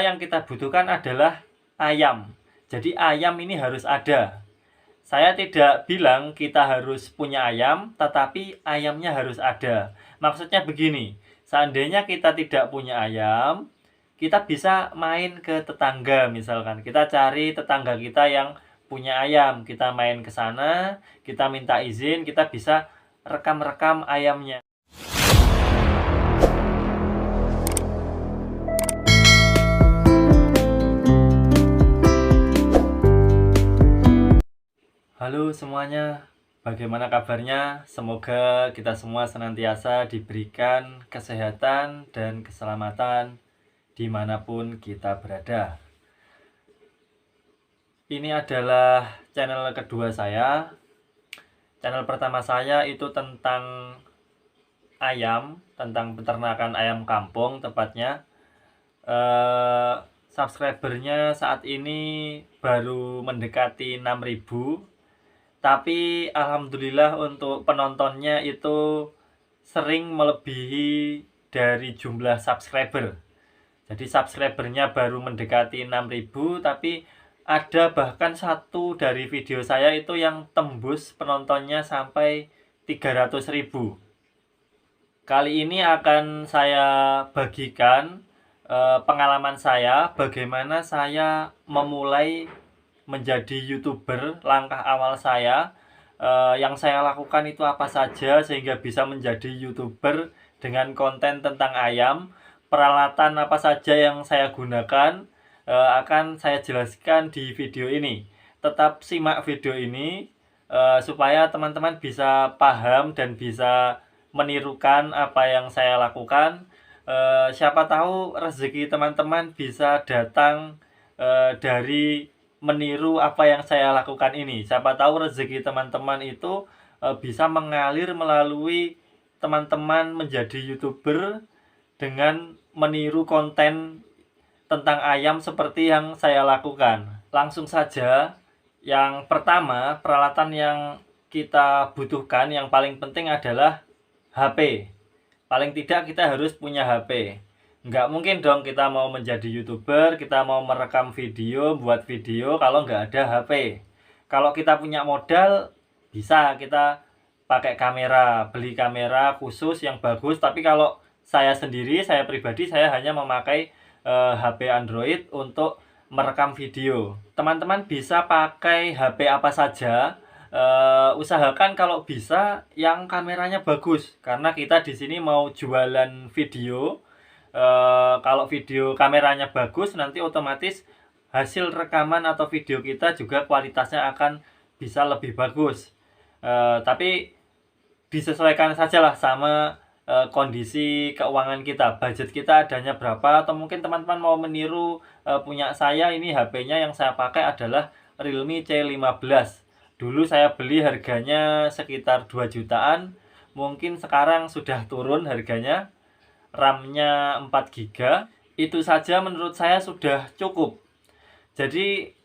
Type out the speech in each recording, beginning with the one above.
yang kita butuhkan adalah ayam. Jadi ayam ini harus ada. Saya tidak bilang kita harus punya ayam, tetapi ayamnya harus ada. Maksudnya begini, seandainya kita tidak punya ayam, kita bisa main ke tetangga misalkan. Kita cari tetangga kita yang punya ayam, kita main ke sana, kita minta izin, kita bisa rekam-rekam ayamnya. Halo semuanya, bagaimana kabarnya? Semoga kita semua senantiasa diberikan kesehatan dan keselamatan dimanapun kita berada. Ini adalah channel kedua saya. Channel pertama saya itu tentang ayam, tentang peternakan ayam kampung tepatnya. Subscribernya saat ini baru mendekati 6.000. Tapi alhamdulillah untuk penontonnya itu sering melebihi dari jumlah subscriber. Jadi subscribernya baru mendekati 6.000, tapi ada bahkan satu dari video saya itu yang tembus penontonnya sampai 300.000. Kali ini akan saya bagikan pengalaman saya bagaimana saya memulai menjadi YouTuber. Langkah awal saya yang saya lakukan itu apa saja sehingga bisa menjadi YouTuber dengan konten tentang ayam. Peralatan apa saja yang saya gunakan akan saya jelaskan di video ini. Tetap simak video ini supaya teman-teman bisa paham dan bisa menirukan apa yang saya lakukan. Siapa tahu rezeki teman-teman bisa datang dari meniru apa yang saya lakukan ini. Siapa tahu rezeki teman-teman itu bisa mengalir melalui teman-teman menjadi YouTuber dengan meniru konten tentang ayam seperti yang saya lakukan. Langsung saja, yang pertama, peralatan yang kita butuhkan yang paling penting adalah HP. Paling tidak kita harus punya HP. Nggak mungkin dong kita mau menjadi YouTuber, kita mau merekam video, buat video kalau nggak ada HP. Kalau kita punya modal, bisa kita pakai kamera, beli kamera khusus yang bagus. Tapi kalau saya sendiri, saya pribadi, saya hanya memakai HP Android untuk merekam video. Teman-teman bisa pakai HP apa saja. Usahakan kalau bisa yang kameranya bagus, karena kita di sini mau jualan video. Kalau video kameranya bagus, nanti otomatis hasil rekaman atau video kita juga kualitasnya akan bisa lebih bagus. Tapi disesuaikan sajalah sama kondisi keuangan kita, budget kita adanya berapa. Atau mungkin teman-teman mau meniru punya saya, ini HP-nya yang saya pakai adalah Realme C15. Dulu saya beli harganya sekitar 2 jutaan, mungkin sekarang sudah turun harganya. RAM-nya 4 GB, itu saja menurut saya sudah cukup. Jadi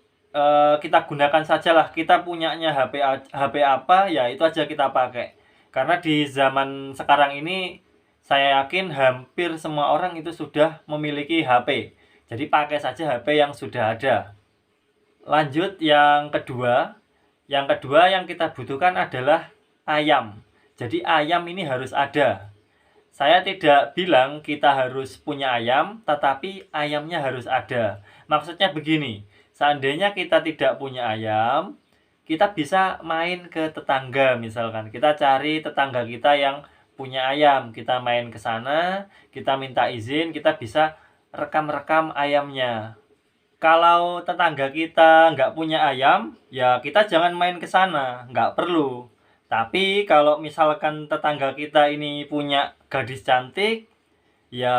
kita gunakan sajalah, kita punyanya HP apa ya itu aja kita pakai. Karena di zaman sekarang ini saya yakin hampir semua orang itu sudah memiliki HP. Jadi pakai saja HP yang sudah ada. Lanjut yang kedua. Yang kedua yang kita butuhkan adalah ayam. Jadi ayam ini harus ada. Saya tidak bilang kita harus punya ayam, tetapi ayamnya harus ada. Maksudnya begini, seandainya kita tidak punya ayam, kita bisa main ke tetangga misalkan. Kita cari tetangga kita yang punya ayam, kita main ke sana, kita minta izin, kita bisa rekam-rekam ayamnya. Kalau tetangga kita nggak punya ayam, ya kita jangan main ke sana, nggak perlu. Tapi kalau misalkan tetangga kita ini punya gadis cantik, ya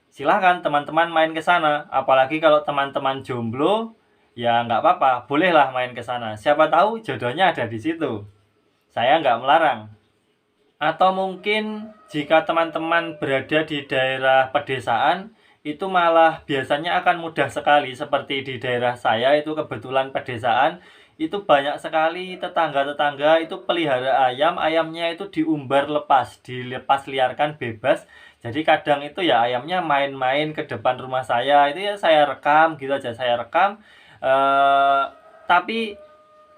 silahkan teman-teman main ke sana. Apalagi kalau teman-teman jomblo, ya nggak apa-apa, bolehlah main ke sana. Siapa tahu jodohnya ada di situ. Saya nggak melarang. Atau mungkin jika teman-teman berada di daerah pedesaan, itu malah biasanya akan mudah sekali. Seperti di daerah saya itu kebetulan pedesaan, itu banyak sekali tetangga-tetangga itu pelihara ayam, ayamnya itu diumbar lepas, dilepas liarkan bebas. Jadi kadang itu ya ayamnya main-main ke depan rumah saya, itu ya saya rekam gitu aja, saya rekam. Eh, tapi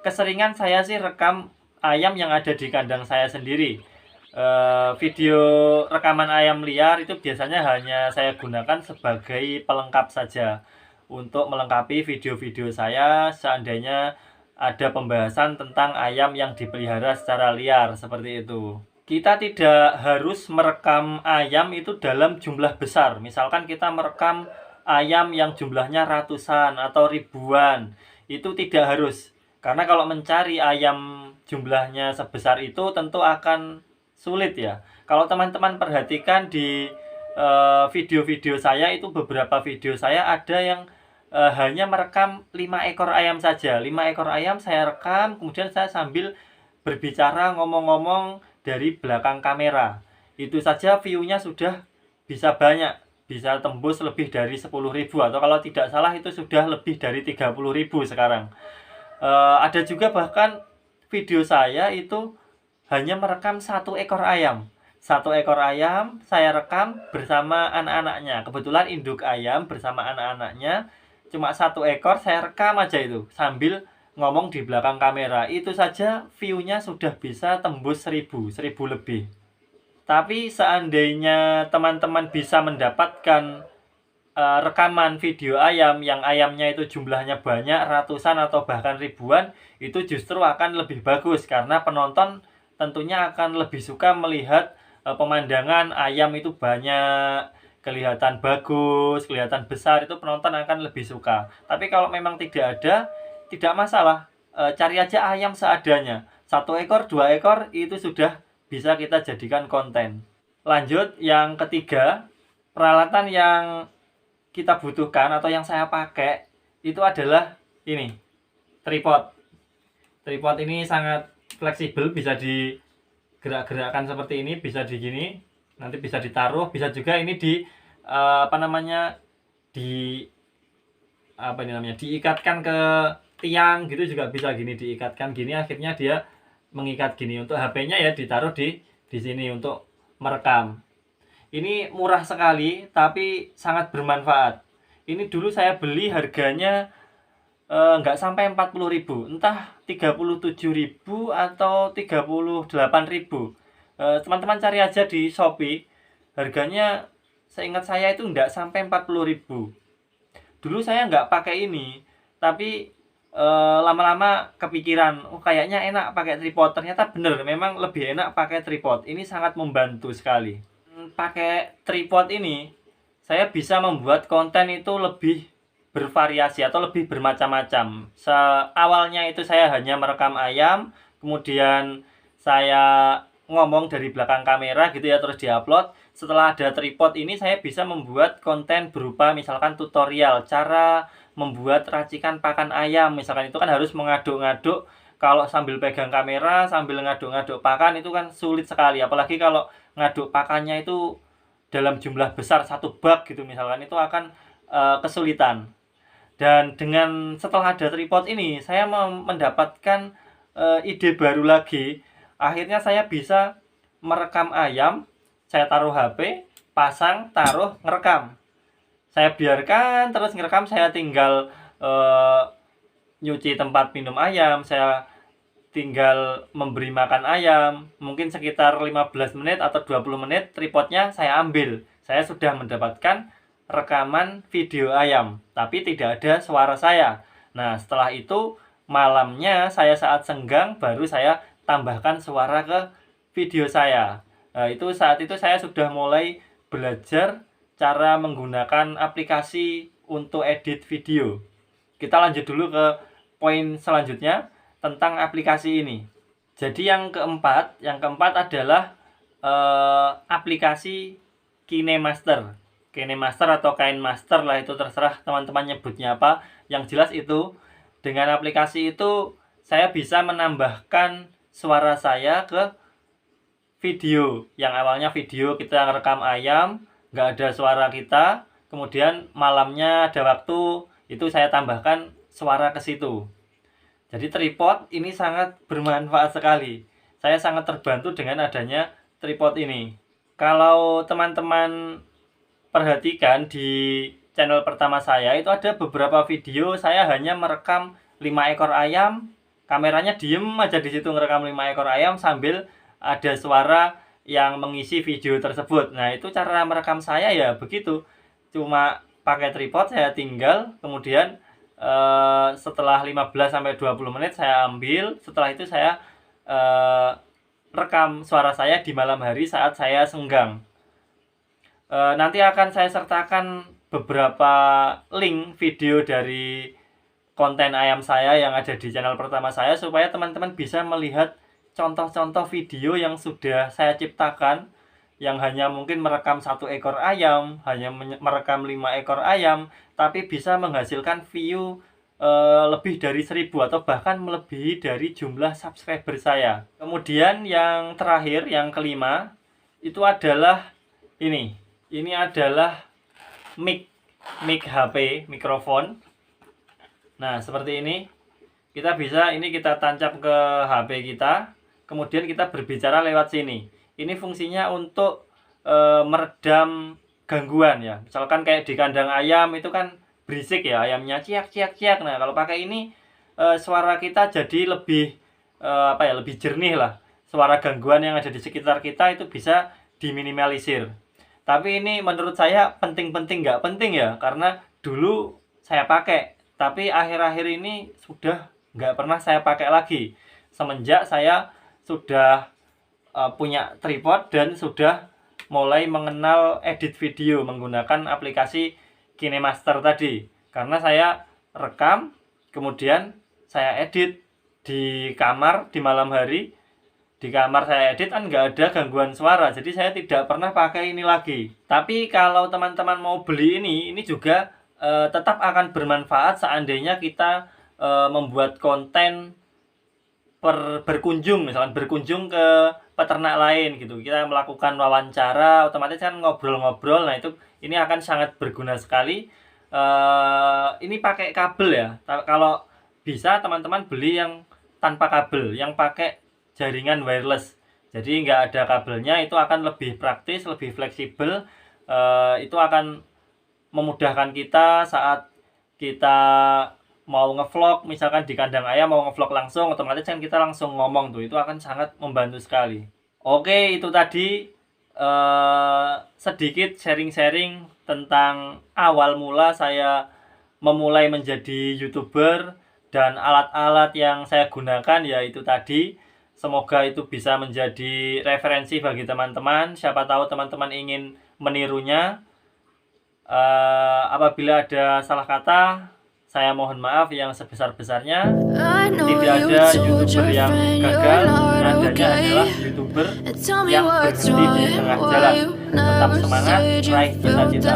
keseringan saya sih rekam ayam yang ada di kandang saya sendiri. Video rekaman ayam liar itu biasanya hanya saya gunakan sebagai pelengkap saja untuk melengkapi video-video saya seandainya ada pembahasan tentang ayam yang dipelihara secara liar seperti itu. Kita tidak harus merekam ayam itu dalam jumlah besar. Misalkan kita merekam ayam yang jumlahnya ratusan atau ribuan, itu tidak harus. Karena kalau mencari ayam jumlahnya sebesar itu tentu akan sulit ya. Kalau teman-teman perhatikan di video-video saya itu, beberapa video saya ada yang hanya merekam 5 ekor ayam saja. 5 ekor ayam saya rekam, kemudian saya sambil berbicara ngomong-ngomong dari belakang kamera. Itu saja view-nya sudah bisa banyak, bisa tembus lebih dari 10.000, atau kalau tidak salah itu sudah lebih dari 30.000 sekarang. Ada juga bahkan video saya itu hanya merekam 1 ekor ayam. 1 ekor ayam saya rekam bersama anak-anaknya. Kebetulan induk ayam bersama anak-anaknya cuma 1 ekor, saya rekam aja itu sambil ngomong di belakang kamera. Itu saja view-nya sudah bisa tembus 1000 lebih. Tapi seandainya teman-teman bisa mendapatkan rekaman video ayam yang ayamnya itu jumlahnya banyak, ratusan atau bahkan ribuan, itu justru akan lebih bagus karena penonton tentunya akan lebih suka melihat pemandangan ayam itu banyak, kelihatan bagus, kelihatan besar, itu penonton akan lebih suka. Tapi kalau memang tidak ada, tidak masalah. Cari aja ayam seadanya. 1 ekor, 2 ekor itu sudah bisa kita jadikan konten. Lanjut, yang ketiga, peralatan yang kita butuhkan atau yang saya pakai itu adalah ini, tripod. Tripod ini sangat fleksibel, bisa digerak-gerakkan seperti ini, bisa di gini, nanti bisa ditaruh, bisa juga ini di diikatkan ke tiang gitu juga bisa, gini diikatkan gini, akhirnya dia mengikat gini. Untuk HP-nya ya ditaruh di sini untuk merekam. Ini murah sekali tapi sangat bermanfaat. Ini dulu saya beli harganya nggak sampai 40.000, entah 37.000 atau 38.000. Teman-teman cari aja di Shopee, harganya seingat saya itu nggak sampai 40.000. Dulu saya nggak pakai ini, tapi lama-lama kepikiran, oh kayaknya enak pakai tripod. Ternyata bener, memang lebih enak pakai tripod. Ini sangat membantu sekali. Pakai tripod ini, saya bisa membuat konten itu lebih bervariasi atau lebih bermacam-macam. Awalnya itu saya hanya merekam ayam, kemudian saya ngomong dari belakang kamera gitu ya, terus diupload. Setelah ada tripod ini, saya bisa membuat konten berupa misalkan tutorial cara membuat racikan pakan ayam. Misalkan itu kan harus mengaduk-ngaduk, kalau sambil pegang kamera sambil ngaduk-ngaduk pakan itu kan sulit sekali, apalagi kalau ngaduk pakannya itu dalam jumlah besar, 1 bak gitu misalkan, itu akan kesulitan. Dan dengan setelah ada tripod ini, saya mendapatkan ide baru lagi. Akhirnya saya bisa merekam ayam, saya taruh HP, pasang, taruh, ngerekam. Saya biarkan terus ngerekam, saya tinggal nyuci tempat minum ayam, saya tinggal memberi makan ayam, mungkin sekitar 15 menit atau 20 menit, tripodnya saya ambil. Saya sudah mendapatkan rekaman video ayam, tapi tidak ada suara saya. Nah, setelah itu malamnya saya saat senggang baru saya tambahkan suara ke video saya. Nah, saat itu saya sudah mulai belajar cara menggunakan aplikasi untuk edit video. Kita lanjut dulu ke poin selanjutnya tentang aplikasi ini. Jadi yang keempat adalah aplikasi KineMaster. KineMaster atau KineMaster lah, itu terserah teman-teman nyebutnya apa. Yang jelas itu dengan aplikasi itu saya bisa menambahkan suara saya ke video. Yang awalnya video kita ngerekam ayam, nggak ada suara kita, kemudian malamnya ada waktu, itu saya tambahkan suara ke situ. Jadi tripod ini sangat bermanfaat sekali. Saya sangat terbantu dengan adanya tripod ini. Kalau teman-teman perhatikan di channel pertama saya itu ada beberapa video saya hanya merekam 5 ekor ayam, kameranya diem aja di situ ngerekam 5 ekor ayam sambil ada suara yang mengisi video tersebut. Nah, itu cara merekam saya ya begitu. Cuma pakai tripod saya tinggal, kemudian setelah 15-20 menit saya ambil, setelah itu saya rekam suara saya di malam hari saat saya senggang. Nanti akan saya sertakan beberapa link video dari konten ayam saya yang ada di channel pertama saya supaya teman-teman bisa melihat contoh-contoh video yang sudah saya ciptakan, yang hanya mungkin merekam 1 ekor ayam, hanya merekam 5 ekor ayam, tapi bisa menghasilkan view lebih dari 1000 atau bahkan melebihi dari jumlah subscriber saya. Kemudian yang terakhir, yang kelima, itu adalah ini. Ini adalah mic HP, mikrofon. Nah, seperti ini. Kita bisa, ini kita tancap ke HP kita, kemudian kita berbicara lewat sini. Ini fungsinya untuk meredam gangguan ya. Misalkan kayak di kandang ayam itu kan berisik ya, ayamnya ciak ciak ciak. Nah, kalau pakai ini suara kita jadi lebih lebih jernih lah. Suara gangguan yang ada di sekitar kita itu bisa diminimalisir. Tapi ini menurut saya penting-penting nggak penting ya, karena dulu saya pakai, tapi akhir-akhir ini sudah nggak pernah saya pakai lagi semenjak saya sudah punya tripod dan sudah mulai mengenal edit video menggunakan aplikasi KineMaster tadi. Karena saya rekam, kemudian saya edit di kamar di malam hari. Di kamar saya edit kan nggak ada gangguan suara, jadi saya tidak pernah pakai ini lagi. Tapi kalau teman-teman mau beli ini juga tetap akan bermanfaat seandainya kita membuat konten berkunjung, misalkan berkunjung ke peternak lain gitu. Kita melakukan wawancara, otomatis kan ngobrol-ngobrol. Nah, ini akan sangat berguna sekali. Ini pakai kabel ya. Kalau bisa teman-teman beli yang tanpa kabel, yang pakai jaringan wireless. Jadi nggak ada kabelnya, itu akan lebih praktis, lebih fleksibel. Itu akan memudahkan kita saat kita mau ngevlog, misalkan di kandang ayam mau ngevlog langsung, otomatis kan kita langsung ngomong tuh, itu akan sangat membantu sekali. Oke, itu tadi sedikit sharing-sharing tentang awal mula saya memulai menjadi YouTuber dan alat-alat yang saya gunakan, yaitu tadi. Semoga itu bisa menjadi referensi bagi teman-teman. Siapa tahu teman-teman ingin menirunya. Apabila ada salah kata, saya mohon maaf yang sebesar-besarnya. Tidak ada YouTuber yang gagal, adanya adalah YouTuber yang berhenti di tengah jalan. Tetap semangat, raih cita-cita.